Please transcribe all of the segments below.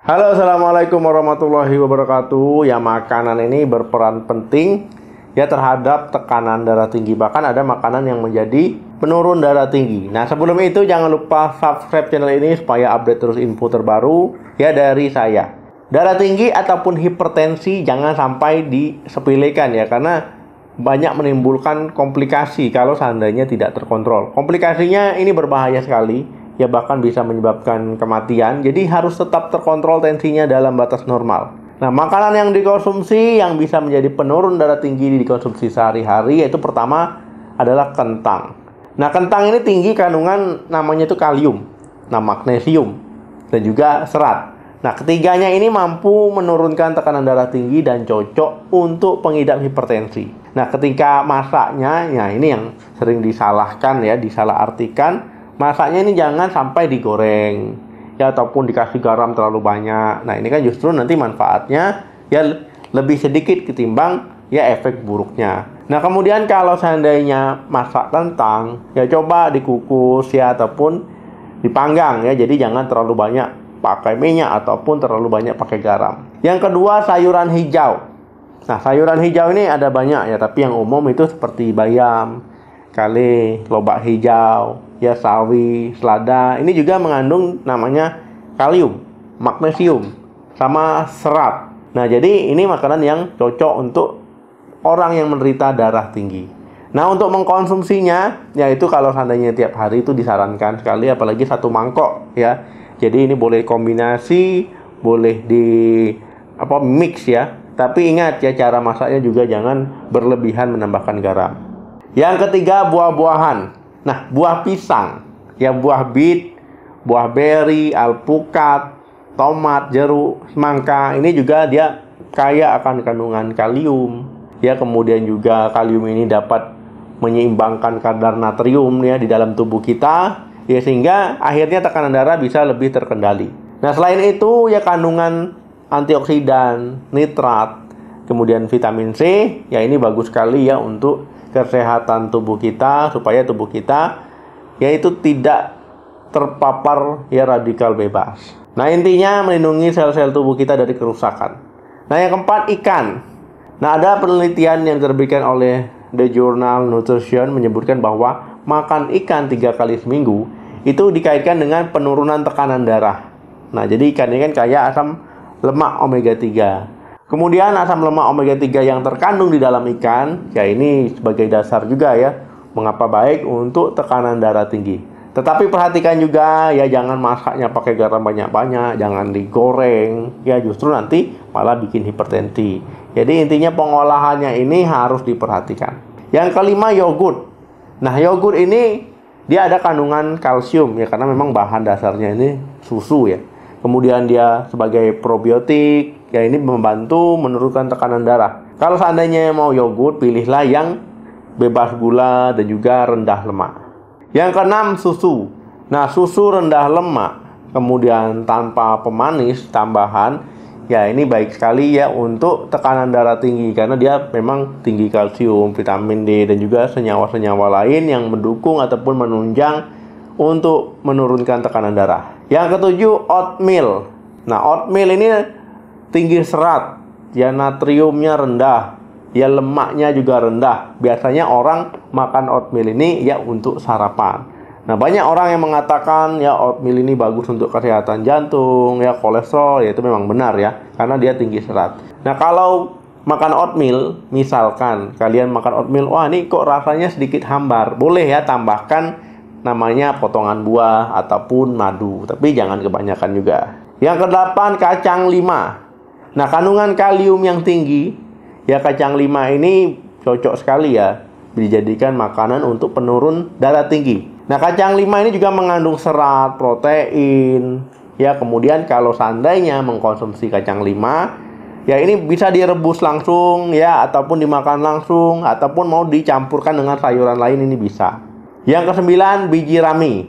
Halo, assalamualaikum warahmatullahi wabarakatuh. Ya, makanan ini berperan penting ya terhadap tekanan darah tinggi. Bahkan ada makanan yang menjadi penurun darah tinggi. Nah, sebelum itu jangan lupa subscribe channel ini supaya update terus info terbaru ya dari saya. Darah tinggi ataupun hipertensi jangan sampai disepelekan ya, karena banyak menimbulkan komplikasi kalau seandainya tidak terkontrol. Komplikasinya ini berbahaya sekali. Ya, bahkan bisa menyebabkan kematian. Jadi harus tetap terkontrol tensinya dalam batas normal. Nah, makanan yang dikonsumsi yang bisa menjadi penurun darah tinggi dikonsumsi sehari-hari yaitu pertama adalah kentang. Nah, kentang ini tinggi kandungan namanya itu kalium, nah magnesium, dan juga serat. Nah, ketiganya ini mampu menurunkan tekanan darah tinggi dan cocok untuk pengidap hipertensi. Nah, ketika masaknya, ya ini yang sering disalahkan ya, disalahartikan. Masaknya ini jangan sampai digoreng ya, ataupun dikasih garam terlalu banyak. Nah, ini kan justru nanti manfaatnya ya lebih sedikit ketimbang ya efek buruknya. Nah, kemudian kalau seandainya masak kentang ya coba dikukus ya ataupun dipanggang ya. Jadi jangan terlalu banyak pakai minyak ataupun terlalu banyak pakai garam. Yang kedua, sayuran hijau. Nah, sayuran hijau ini ada banyak ya, tapi yang umum itu seperti bayam, kale, lobak hijau, ya sawi, selada. Ini juga mengandung namanya kalium, magnesium, sama serat. Nah, jadi ini makanan yang cocok untuk orang yang menderita darah tinggi. Nah, untuk mengkonsumsinya, yaitu kalau seandainya tiap hari itu disarankan sekali, apalagi satu mangkok ya. Jadi ini boleh kombinasi, boleh mix ya. Tapi ingat ya, cara masaknya juga jangan berlebihan menambahkan garam. Yang ketiga, buah-buahan. Nah, buah pisang, ya buah bit, buah beri, alpukat, tomat, jeruk, semangka, ini juga dia kaya akan kandungan kalium. Ya, kemudian juga kalium ini dapat menyeimbangkan kadar natrium ya di dalam tubuh kita, ya sehingga akhirnya tekanan darah bisa lebih terkendali. Nah, selain itu ya kandungan antioksidan, nitrat, kemudian vitamin C, ya ini bagus sekali ya untuk kesehatan tubuh kita, supaya tubuh kita yaitu tidak terpapar ya radikal bebas. Nah, intinya melindungi sel-sel tubuh kita dari kerusakan. Nah, yang keempat, ikan. Nah, ada penelitian yang terbitkan oleh The Journal Nutrition menyebutkan bahwa makan ikan 3 kali seminggu itu dikaitkan dengan penurunan tekanan darah. Nah, jadi ikan ini kan kaya asam lemak omega 3. Kemudian asam lemak omega 3 yang terkandung di dalam ikan, ya ini sebagai dasar juga ya, mengapa baik untuk tekanan darah tinggi. Tetapi perhatikan juga ya, jangan masaknya pakai garam banyak-banyak, jangan digoreng, ya justru nanti malah bikin hipertensi. Jadi intinya pengolahannya ini harus diperhatikan. Yang kelima, yogurt. Nah, yogurt ini dia ada kandungan kalsium ya, karena memang bahan dasarnya ini susu ya. Kemudian dia sebagai probiotik, ya ini membantu menurunkan tekanan darah. Kalau seandainya mau yogurt, pilihlah yang bebas gula dan juga rendah lemak. Yang keenam, susu. Nah, susu rendah lemak, kemudian tanpa pemanis tambahan, ya ini baik sekali ya untuk tekanan darah tinggi, karena dia memang tinggi kalsium, vitamin D, dan juga senyawa-senyawa lain yang mendukung ataupun menunjang untuk menurunkan tekanan darah. Yang ketujuh, oatmeal. Nah, oatmeal ini tinggi serat, ya natriumnya rendah, ya lemaknya juga rendah. Biasanya orang makan oatmeal ini ya untuk sarapan. Nah, banyak orang yang mengatakan ya oatmeal ini bagus untuk kesehatan jantung, ya kolesterol, ya itu memang benar ya, karena dia tinggi serat. Nah, kalau makan oatmeal, misalkan kalian makan oatmeal, wah ini kok rasanya sedikit hambar, boleh ya tambahkan namanya potongan buah ataupun madu, tapi jangan kebanyakan juga. Yang kedelapan, kacang lima. Nah, kandungan kalium yang tinggi, ya kacang lima ini cocok sekali ya dijadikan makanan untuk penurun darah tinggi. Nah, kacang lima ini juga mengandung serat, protein, ya kemudian kalau seandainya mengkonsumsi kacang lima, ya ini bisa direbus langsung ya, ataupun dimakan langsung, ataupun mau dicampurkan dengan sayuran lain, ini bisa. Yang kesembilan, biji rami.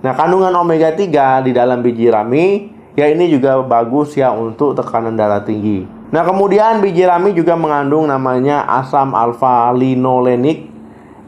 Nah, kandungan omega 3 di dalam biji rami, ya ini juga bagus ya untuk tekanan darah tinggi. Nah, kemudian biji rami juga mengandung namanya asam alfa-linolenik,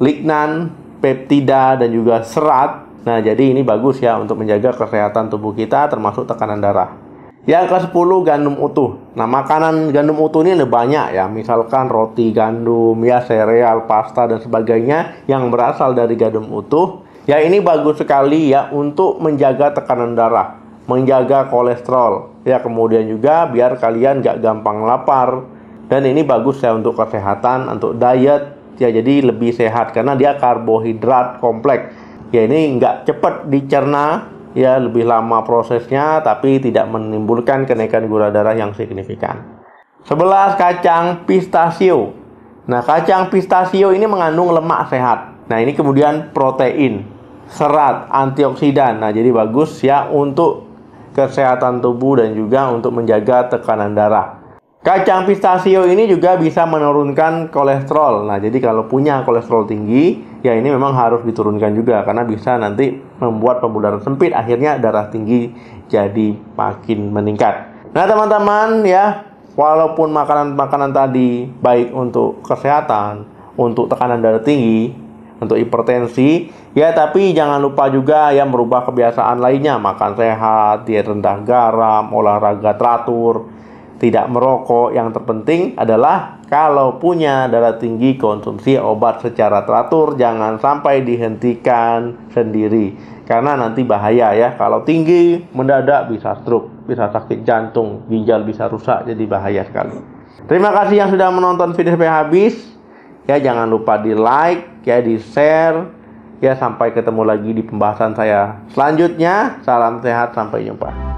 lignan, peptida, dan juga serat. Nah, jadi ini bagus ya untuk menjaga kesehatan tubuh kita termasuk tekanan darah. Yang ke-10, gandum utuh. Nah, makanan gandum utuh ini ada banyak ya. Misalkan roti gandum, ya sereal, pasta, dan sebagainya yang berasal dari gandum utuh. Ya, ini bagus sekali ya untuk menjaga tekanan darah, menjaga kolesterol. Ya, kemudian juga biar kalian gak gampang lapar. Dan ini bagus ya untuk kesehatan, untuk diet. Ya, jadi lebih sehat karena dia karbohidrat kompleks. Ya, ini nggak cepat dicerna. Ya, lebih lama prosesnya, tapi tidak menimbulkan kenaikan gula darah yang signifikan. 11, kacang pistachio. Nah, kacang pistachio ini mengandung lemak sehat. Nah, ini kemudian protein, serat, antioksidan. Nah, jadi bagus ya untuk kesehatan tubuh dan juga untuk menjaga tekanan darah. Kacang pistachio ini juga bisa menurunkan kolesterol. Nah, jadi kalau punya kolesterol tinggi, ya ini memang harus diturunkan juga karena bisa nanti membuat pembuluh sempit, akhirnya darah tinggi jadi makin meningkat. Nah, teman-teman ya, walaupun makanan-makanan tadi baik untuk kesehatan, untuk tekanan darah tinggi, untuk hipertensi, ya tapi jangan lupa juga ya merubah kebiasaan lainnya, makan sehat, diet rendah garam, olahraga teratur, tidak merokok. Yang terpenting adalah kalau punya darah tinggi, konsumsi obat secara teratur, jangan sampai dihentikan sendiri karena nanti bahaya ya. Kalau tinggi mendadak bisa stroke, bisa sakit jantung, ginjal bisa rusak, jadi bahaya sekali. Terima kasih yang sudah menonton video sampai habis ya. Jangan lupa di like ya, di share ya. Sampai ketemu lagi di pembahasan saya selanjutnya. Salam sehat, sampai jumpa.